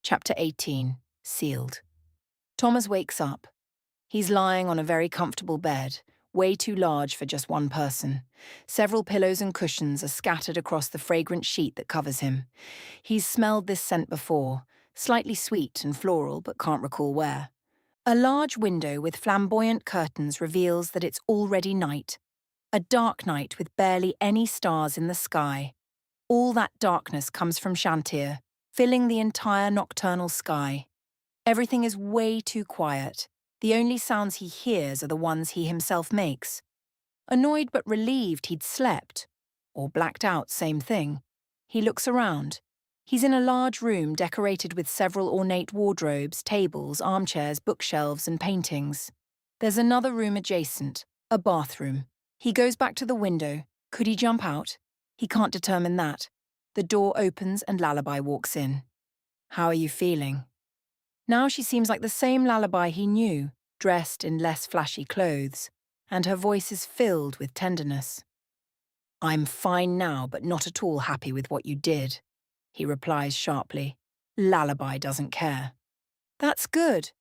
Chapter 18. Sealed. Tomás wakes up. He's lying on a very comfortable bed, way too large for just one person. Several pillows and cushions are scattered across the fragrant sheet that covers him. He's smelled this scent before, slightly sweet and floral, but can't recall where. A large window with flamboyant curtains reveals that it's already night. A dark night with barely any stars in the sky. All that darkness comes from Chantier, filling the entire nocturnal sky. Everything is way too quiet. The only sounds he hears are the ones he himself makes. Annoyed but relieved he'd slept. Or blacked out, same thing. He looks around. He's in a large room decorated with several ornate wardrobes, tables, armchairs, bookshelves, and paintings. There's another room adjacent, a bathroom. He goes back to the window. Could he jump out? He can't determine that. The door opens and Lullaby walks in. "How are you feeling?" Now she seems like the same Lullaby he knew, dressed in less flashy clothes, and her voice is filled with tenderness. "I'm fine now, but not at all happy with what you did," he replies sharply. Lullaby doesn't care. "That's good.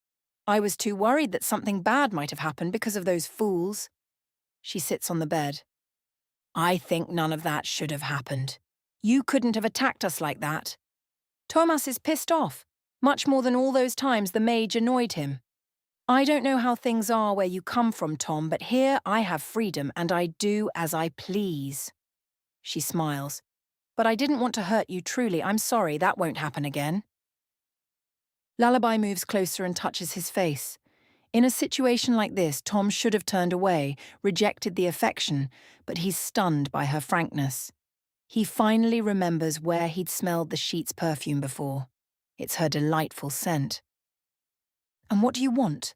I was too worried that something bad might have happened because of those fools." She sits on the bed. "I think none of that should have happened. You couldn't have attacked us like that." Tomás is pissed off, much more than all those times the mage annoyed him. "I don't know how things are where you come from, Tom, but here I have freedom and I do as I please." She smiles. "But I didn't want to hurt you, truly. I'm sorry, that won't happen again." Lullaby moves closer and touches his face. In a situation like this, Tom should have turned away, rejected the affection, but he's stunned by her frankness. He finally remembers where he'd smelled the sheet's perfume before. It's her delightful scent. "And what do you want?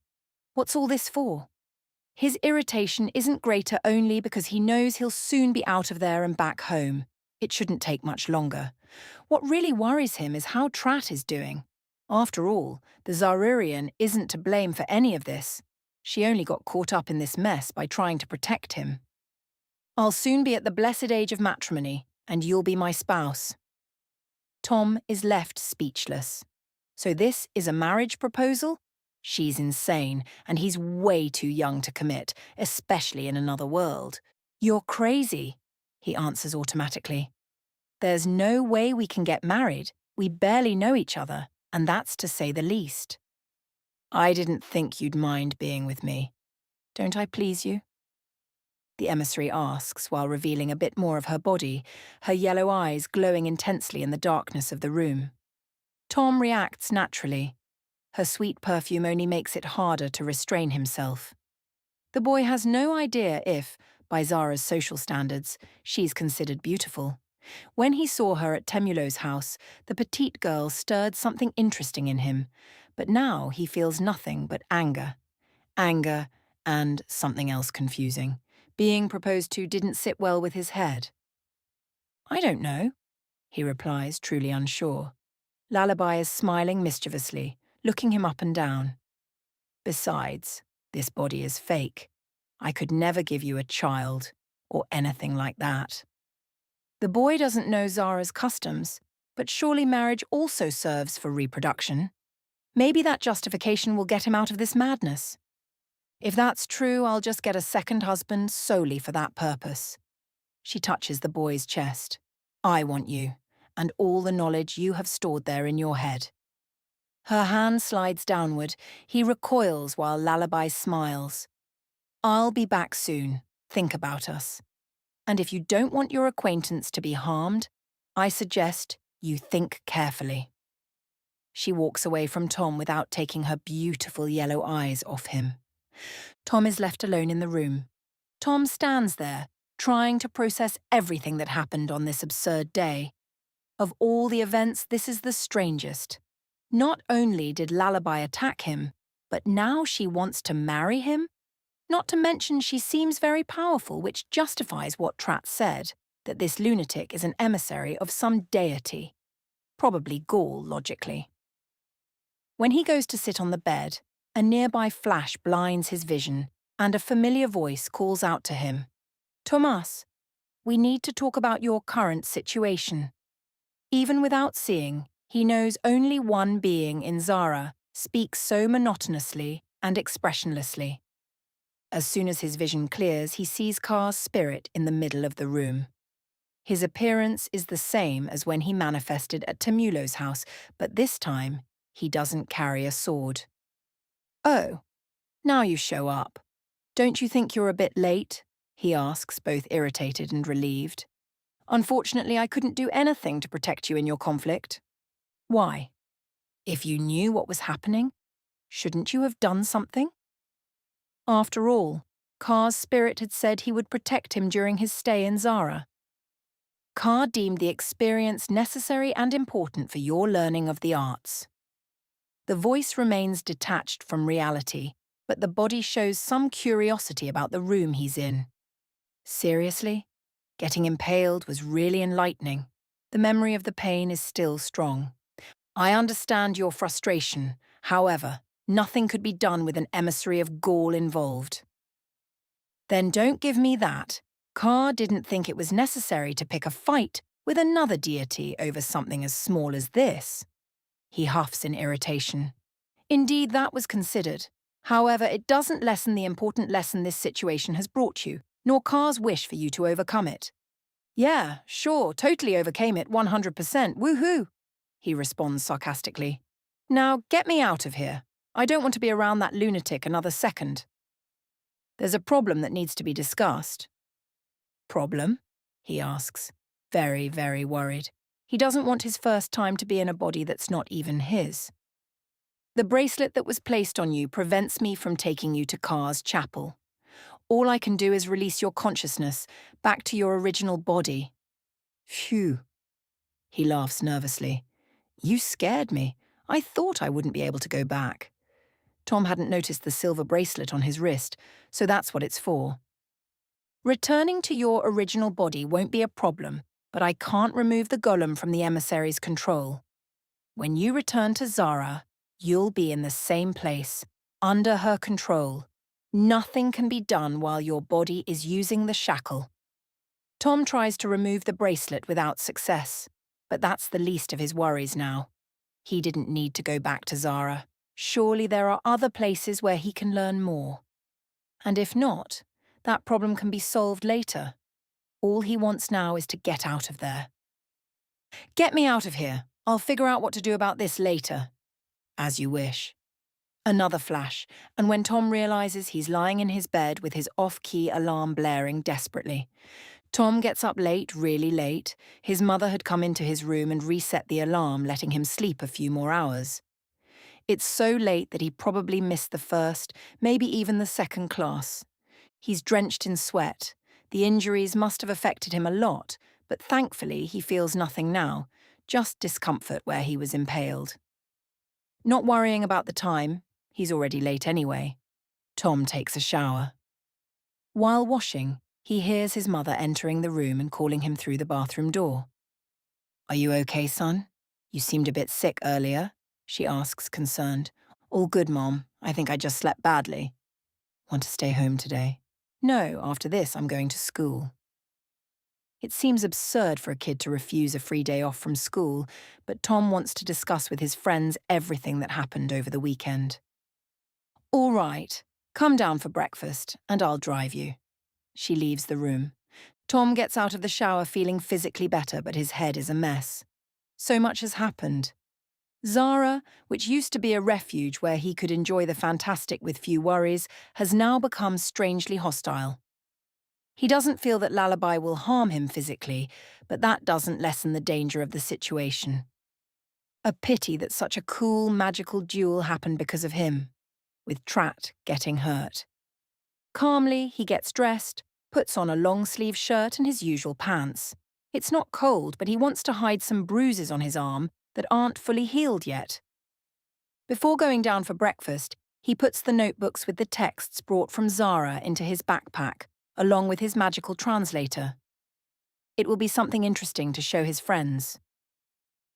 What's all this for?" His irritation isn't greater only because he knows he'll soon be out of there and back home. It shouldn't take much longer. What really worries him is how Trat is doing. After all, the Zarurian isn't to blame for any of this. She only got caught up in this mess by trying to protect him. "I'll soon be at the blessed age of matrimony, and you'll be my spouse." Tom is left speechless. So this is a marriage proposal? She's insane, and he's way too young to commit, especially in another world. "You're crazy," he answers automatically. "There's no way we can get married. We barely know each other, and that's to say the least." "I didn't think you'd mind being with me. Don't I please you?" The emissary asks while revealing a bit more of her body, her yellow eyes glowing intensely in the darkness of the room. Tom reacts naturally. Her sweet perfume only makes it harder to restrain himself. The boy has no idea if, by Zara's social standards, she's considered beautiful. When he saw her at Temulo's house, the petite girl stirred something interesting in him, but now he feels nothing but anger. Anger and something else confusing. Being proposed to didn't sit well with his head. "I don't know," he replies, truly unsure. Lullaby is smiling mischievously, looking him up and down. "Besides, this body is fake. I could never give you a child, or anything like that." The boy doesn't know Zara's customs, but surely marriage also serves for reproduction. Maybe that justification will get him out of this madness. "If that's true, I'll just get a second husband solely for that purpose." She touches the boy's chest. "I want you, and all the knowledge you have stored there in your head." Her hand slides downward. He recoils while Lullaby smiles. "I'll be back soon. Think about us. And if you don't want your acquaintance to be harmed, I suggest you think carefully." She walks away from Tom without taking her beautiful yellow eyes off him. Tom is left alone in the room. Tom stands there, trying to process everything that happened on this absurd day. Of all the events, this is the strangest. Not only did Lullaby attack him, but now she wants to marry him? Not to mention she seems very powerful, which justifies what Trat said, that this lunatic is an emissary of some deity. Probably Gaul, logically. When he goes to sit on the bed, a nearby flash blinds his vision, and a familiar voice calls out to him. "Tomás, we need to talk about your current situation." Even without seeing, He knows only one being in Zara speaks so monotonously and expressionlessly. As soon as his vision clears, he sees Car's spirit in the middle of the room. His appearance is the same as when he manifested at Temulo's house, but this time he doesn't carry a sword. "Oh, now you show up. Don't you think you're a bit late?" he asks, both irritated and relieved. "Unfortunately, I couldn't do anything to protect you in your conflict." "Why? If you knew what was happening, shouldn't you have done something?" After all, Car's spirit had said he would protect him during his stay in Zara. Car deemed the experience necessary and important for your learning of the arts. The voice remains detached from reality, but the body shows some curiosity about the room he's in. Seriously? Getting impaled was really enlightening. The memory of the pain is still strong. I understand your frustration. However, nothing could be done with an emissary of Gaul involved. Then don't give me that. Car didn't think it was necessary to pick a fight with another deity over something as small as this. He huffs in irritation. Indeed, that was considered. However, it doesn't lessen the important lesson this situation has brought you, nor Car's wish for you to overcome it. "Yeah, sure, totally overcame it, 100%, woohoo!" he responds sarcastically. "Now get me out of here. I don't want to be around that lunatic another second." "There's a problem that needs to be discussed." "Problem?" he asks, very, very worried. He doesn't want his first time to be in a body that's not even his. "The bracelet that was placed on you prevents me from taking you to Car's chapel. All I can do is release your consciousness back to your original body." "Phew." He laughs nervously. "You scared me. I thought I wouldn't be able to go back." Tom hadn't noticed the silver bracelet on his wrist, so that's what it's for. "Returning to your original body won't be a problem, but I can't remove the golem from the emissary's control. When you return to Zara, you'll be in the same place, under her control. Nothing can be done while your body is using the shackle." Tom tries to remove the bracelet without success, but that's the least of his worries now. He didn't need to go back to Zara. Surely there are other places where he can learn more. And if not, that problem can be solved later. All he wants now is to get out of there. "Get me out of here. I'll figure out what to do about this later." "As you wish." Another flash, and when Tom realizes he's lying in his bed with his off-key alarm blaring desperately. Tom gets up late, really late. His mother had come into his room and reset the alarm, letting him sleep a few more hours. It's so late that he probably missed the first, maybe even the second class. He's drenched in sweat. The injuries must have affected him a lot, but thankfully he feels nothing now, just discomfort where he was impaled. Not worrying about the time, he's already late anyway. Tom takes a shower. While washing, he hears his mother entering the room and calling him through the bathroom door. "Are you okay, son? You seemed a bit sick earlier," she asks, concerned. "All good, Mom. I think I just slept badly." "Want to stay home today?" "No, after this I'm going to school." It seems absurd for a kid to refuse a free day off from school, but Tom wants to discuss with his friends everything that happened over the weekend. "All right, come down for breakfast and I'll drive you." She leaves the room. Tom gets out of the shower feeling physically better, but his head is a mess. So much has happened. Zara, which used to be a refuge where he could enjoy the fantastic with few worries, has now become strangely hostile. He doesn't feel that Lullaby will harm him physically, but that doesn't lessen the danger of the situation. A pity that such a cool, magical duel happened because of him, with Trat getting hurt. Calmly, he gets dressed, puts on a long-sleeve shirt and his usual pants. It's not cold, but he wants to hide some bruises on his arm that aren't fully healed yet. Before going down for breakfast, he puts the notebooks with the texts brought from Zara into his backpack, along with his magical translator. It will be something interesting to show his friends.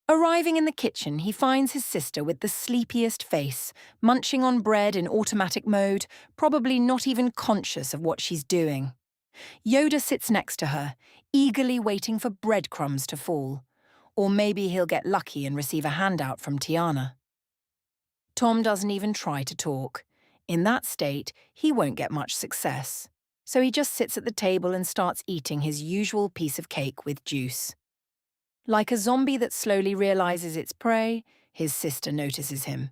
Arriving in the kitchen, he finds his sister with the sleepiest face, munching on bread in automatic mode, probably not even conscious of what she's doing. Yoda sits next to her, eagerly waiting for breadcrumbs to fall. Or maybe he'll get lucky and receive a handout from Tiana. Tom doesn't even try to talk. In that state, he won't get much success. So he just sits at the table and starts eating his usual piece of cake with juice. Like a zombie that slowly realizes its prey, his sister notices him.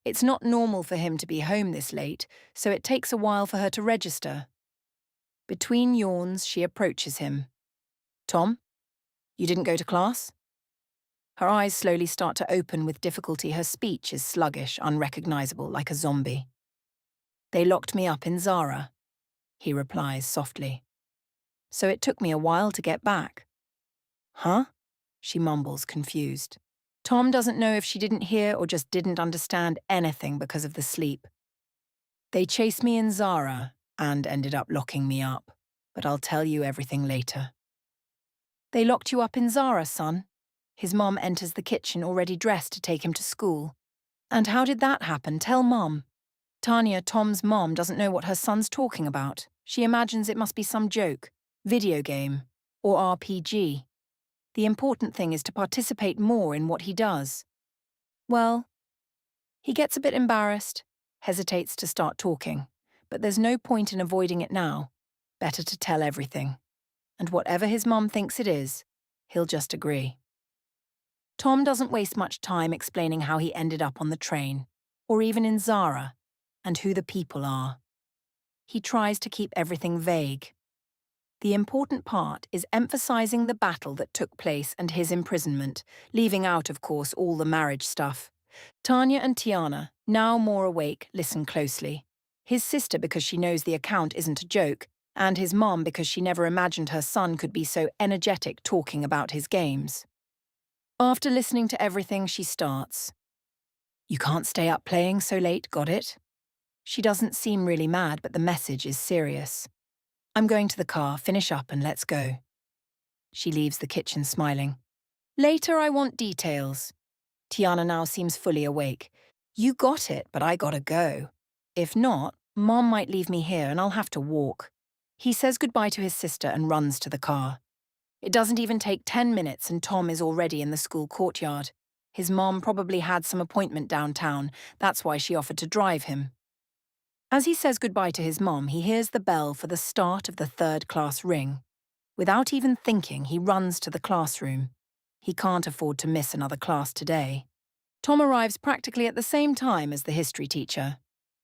It's not normal for him to be home this late, so it takes a while for her to register. Between yawns, she approaches him. Tom, you didn't go to class? Her eyes slowly start to open with difficulty. Her speech is sluggish, unrecognizable, like a zombie. They locked me up in Zara, he replies softly. So it took me a while to get back. Huh? She mumbles, confused. Tom doesn't know if she didn't hear or just didn't understand anything because of the sleep. They chased me in Zara and ended up locking me up, but I'll tell you everything later. They locked you up in Zara, son? His mom enters the kitchen already dressed to take him to school. And how did that happen? Tell Mom. Tanya, Tom's mom, doesn't know what her son's talking about. She imagines it must be some joke, video game, or RPG. The important thing is to participate more in what he does. Well, he gets a bit embarrassed, hesitates to start talking, but there's no point in avoiding it now. Better to tell everything. And whatever his mom thinks it is, he'll just agree. Tom doesn't waste much time explaining how he ended up on the train, or even in Zara, and who the people are. He tries to keep everything vague. The important part is emphasizing the battle that took place and his imprisonment, leaving out, of course, all the marriage stuff. Tanya and Tiana, now more awake, listen closely. His sister because she knows the account isn't a joke, and his mom because she never imagined her son could be so energetic talking about his games. After listening to everything, she starts. You can't stay up playing so late, got it? She doesn't seem really mad, but the message is serious. I'm going to the car, finish up and let's go. She leaves the kitchen smiling. Later I want details. Tiana now seems fully awake. You got it, but I gotta go. If not, Mom might leave me here and I'll have to walk. He says goodbye to his sister and runs to the car. It doesn't even take 10 minutes and Tom is already in the school courtyard. His mom probably had some appointment downtown, that's why she offered to drive him. As he says goodbye to his mom, he hears the bell for the start of the third class ring. Without even thinking, he runs to the classroom. He can't afford to miss another class today. Tom arrives practically at the same time as the history teacher.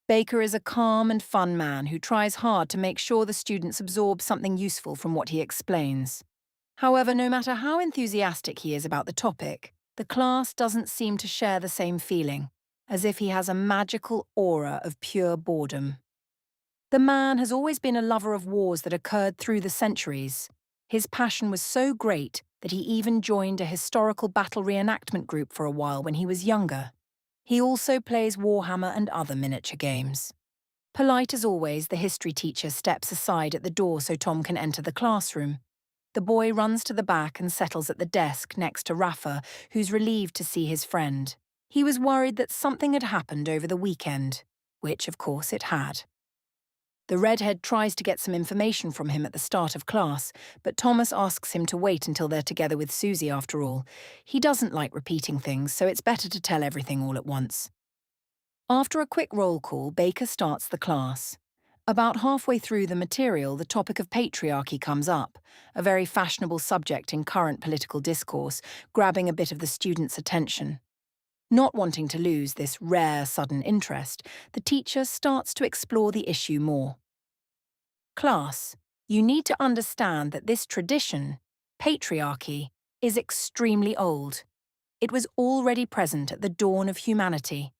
Baker is a calm and fun man who tries hard to make sure the students absorb something useful from what he explains. However, no matter how enthusiastic he is about the topic, the class doesn't seem to share the same feeling, as if he has a magical aura of pure boredom. The man has always been a lover of wars that occurred through the centuries. His passion was so great that he even joined a historical battle reenactment group for a while when he was younger. He also plays Warhammer and other miniature games. Polite as always, the history teacher steps aside at the door so Tom can enter the classroom. The boy runs to the back and settles at the desk next to Rafa, who's relieved to see his friend. He was worried that something had happened over the weekend, which, of course, it had. The redhead tries to get some information from him at the start of class, but Thomas asks him to wait until they're together with Susie after all. He doesn't like repeating things, so it's better to tell everything all at once. After a quick roll call, Baker starts the class. About halfway through the material, the topic of patriarchy comes up, a very fashionable subject in current political discourse, grabbing a bit of the students' attention. Not wanting to lose this rare, sudden interest, the teacher starts to explore the issue more. Class, you need to understand that this tradition, patriarchy, is extremely old. It was already present at the dawn of humanity.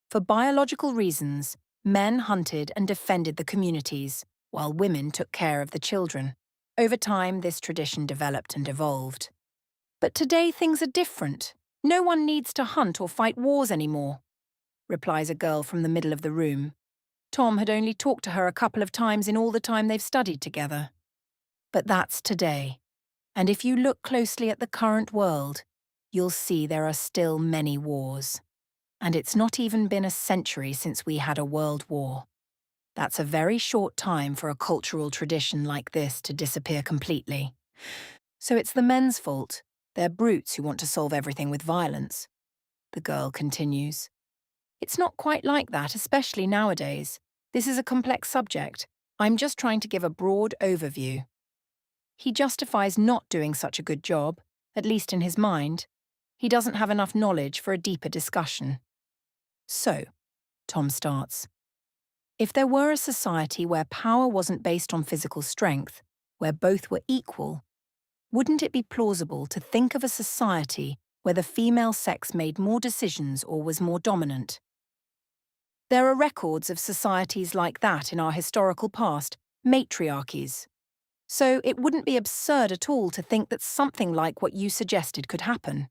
For biological reasons, men hunted and defended the communities, while women took care of the children. Over time, this tradition developed and evolved. But today things are different. No one needs to hunt or fight wars anymore, replies a girl from the middle of the room. Tom had only talked to her a couple of times in all the time they've studied together. But that's today. And if you look closely at the current world, you'll see there are still many wars. And it's not even been a century since we had a world war. That's a very short time for a cultural tradition like this to disappear completely. So it's the men's fault. They're brutes who want to solve everything with violence. The girl continues. It's not quite like that, especially nowadays. This is a complex subject. I'm just trying to give a broad overview. He justifies not doing such a good job, at least in his mind. He doesn't have enough knowledge for a deeper discussion. So, Tom starts. If there were a society where power wasn't based on physical strength, where both were equal, wouldn't it be plausible to think of a society where the female sex made more decisions or was more dominant? There are records of societies like that in our historical past, matriarchies. So it wouldn't be absurd at all to think that something like what you suggested could happen.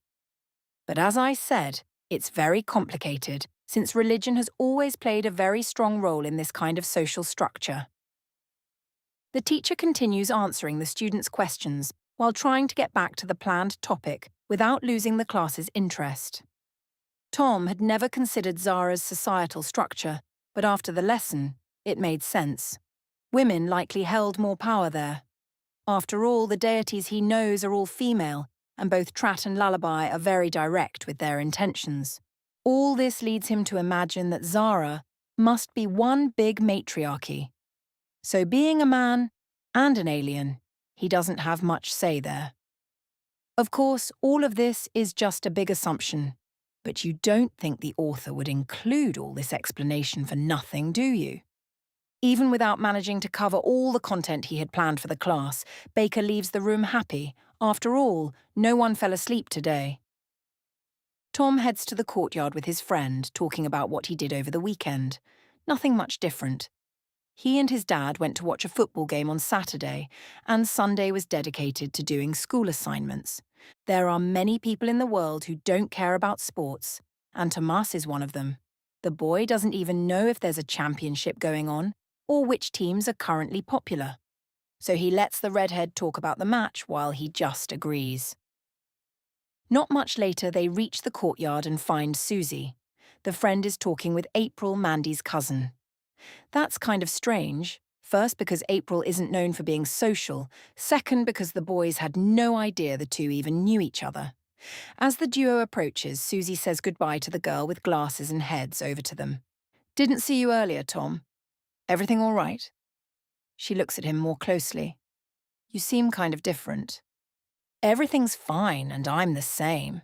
But as I said, it's very complicated, since religion has always played a very strong role in this kind of social structure. The teacher continues answering the students' questions while trying to get back to the planned topic without losing the class's interest. Tom had never considered Zara's societal structure, but after the lesson, it made sense. Women likely held more power there. After all, the deities he knows are all female, and both Trat and Lullaby are very direct with their intentions. All this leads him to imagine that Zara must be one big matriarchy. So being a man and an alien, he doesn't have much say there. Of course, all of this is just a big assumption, but you don't think the author would include all this explanation for nothing, do you? Even without managing to cover all the content he had planned for the class, Baker leaves the room happy. After all, no one fell asleep today. Tom heads to the courtyard with his friend, talking about what he did over the weekend. Nothing much different. He and his dad went to watch a football game on Saturday, and Sunday was dedicated to doing school assignments. There are many people in the world who don't care about sports, and Tomás is one of them. The boy doesn't even know if there's a championship going on, or which teams are currently popular. So he lets the redhead talk about the match while he just agrees. Not much later, they reach the courtyard and find Susie. The friend is talking with April, Mandy's cousin. That's kind of strange. First, because April isn't known for being social. Second, because the boys had no idea the two even knew each other. As the duo approaches, Susie says goodbye to the girl with glasses and heads over to them. Didn't see you earlier, Tom. Everything all right? She looks at him more closely. You seem kind of different. Everything's fine, and I'm the same.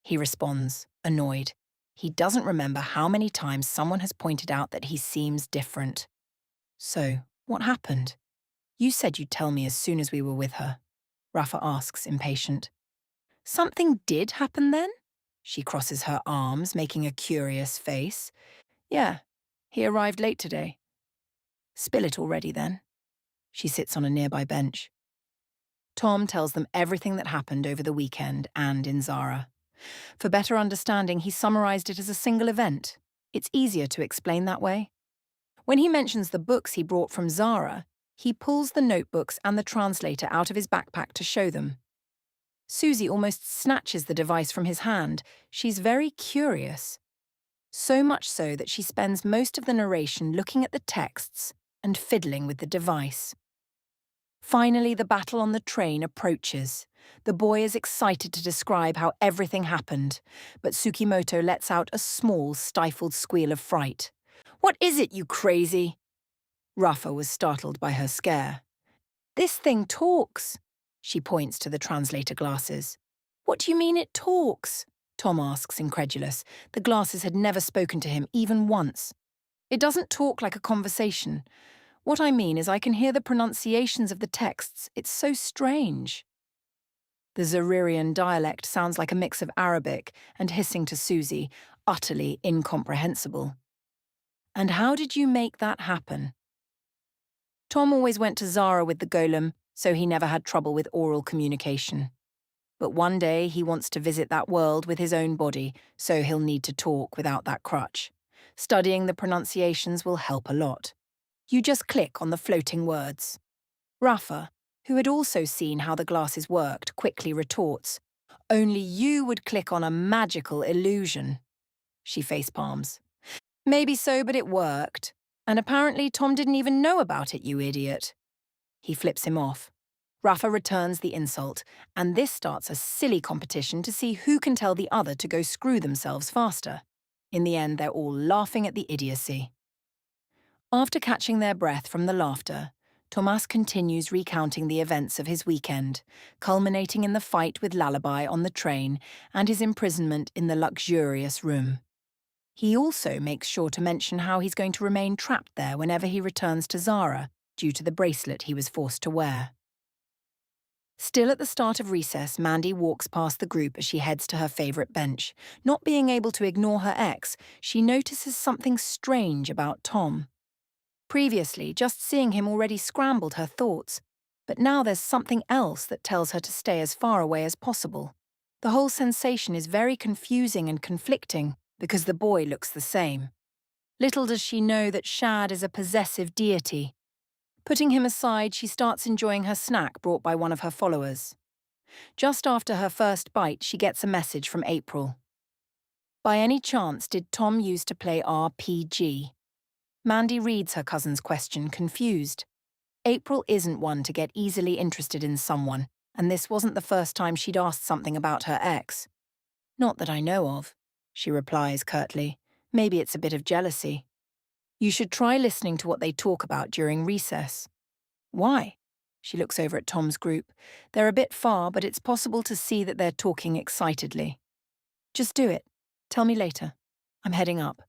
He responds, annoyed. He doesn't remember how many times someone has pointed out that he seems different. So, what happened? You said you'd tell me as soon as we were with her. Rafa asks, impatient. Something did happen then? She crosses her arms, making a curious face. Yeah, he arrived late today. Spill it already then. She sits on a nearby bench. Tom tells them everything that happened over the weekend and in Zara. For better understanding, he summarized it as a single event. It's easier to explain that way. When he mentions the books he brought from Zara, he pulls the notebooks and the translator out of his backpack to show them. Susie almost snatches the device from his hand. She's very curious. So much so that she spends most of the narration looking at the texts and fiddling with the device. Finally, the battle on the train approaches. The boy is excited to describe how everything happened, but Tsukimoto lets out a small, stifled squeal of fright. What is it, you crazy? Rafa was startled by her scare. This thing talks. She points to the translator glasses. What do you mean it talks? Tom asks, incredulous. The glasses had never spoken to him, even once. It doesn't talk like a conversation. What I mean is I can hear the pronunciations of the texts. It's so strange. The Zaririan dialect sounds like a mix of Arabic and hissing to Susie, utterly incomprehensible. And how did you make that happen? Tom always went to Zara with the golem, so he never had trouble with oral communication. But one day he wants to visit that world with his own body, so he'll need to talk without that crutch. Studying the pronunciations will help a lot. You just click on the floating words. Rafa, who had also seen how the glasses worked, quickly retorts, only you would click on a magical illusion. She facepalms. Maybe so, but it worked. And apparently Tom didn't even know about it, you idiot. He flips him off. Rafa returns the insult, and this starts a silly competition to see who can tell the other to go screw themselves faster. In the end, they're all laughing at the idiocy. After catching their breath from the laughter, Tomás continues recounting the events of his weekend, culminating in the fight with Lullaby on the train and his imprisonment in the luxurious room. He also makes sure to mention how he's going to remain trapped there whenever he returns to Zara due to the bracelet he was forced to wear. Still at the start of recess, Mandy walks past the group as she heads to her favourite bench. Not being able to ignore her ex, she notices something strange about Tom. Previously, just seeing him already scrambled her thoughts, but now there's something else that tells her to stay as far away as possible. The whole sensation is very confusing and conflicting because the boy looks the same. Little does she know that Shad is a possessive deity. Putting him aside, she starts enjoying her snack brought by one of her followers. Just after her first bite, she gets a message from April. By any chance, did Tom used to play RPG? Mandy reads her cousin's question, confused. April isn't one to get easily interested in someone, and this wasn't the first time she'd asked something about her ex. Not that I know of, she replies curtly. Maybe it's a bit of jealousy. You should try listening to what they talk about during recess. Why? She looks over at Tom's group. They're a bit far, but it's possible to see that they're talking excitedly. Just do it. Tell me later. I'm heading up.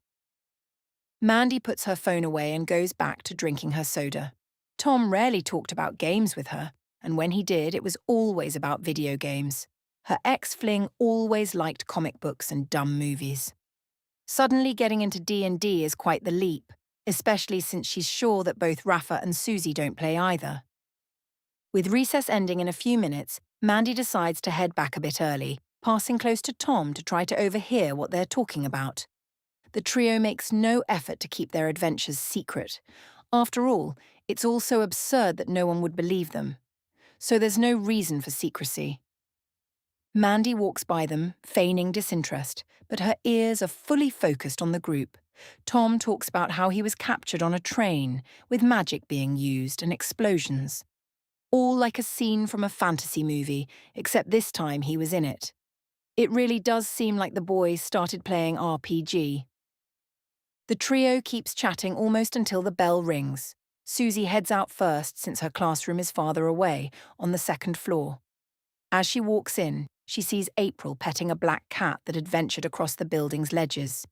Mandy puts her phone away and goes back to drinking her soda. Tom rarely talked about games with her, and when he did, it was always about video games. Her ex-fling always liked comic books and dumb movies. Suddenly getting into D&D is quite the leap, especially since she's sure that both Rafa and Susie don't play either. With recess ending in a few minutes, Mandy decides to head back a bit early, passing close to Tom to try to overhear what they're talking about. The trio makes no effort to keep their adventures secret. After all, it's all so absurd that no one would believe them. So there's no reason for secrecy. Mandy walks by them, feigning disinterest, but her ears are fully focused on the group. Tom talks about how he was captured on a train, with magic being used and explosions. All like a scene from a fantasy movie, except this time he was in it. It really does seem like the boys started playing RPG. The trio keeps chatting almost until the bell rings. Susie heads out first since her classroom is farther away, on the second floor. As she walks in, she sees April petting a black cat that had ventured across the building's ledges.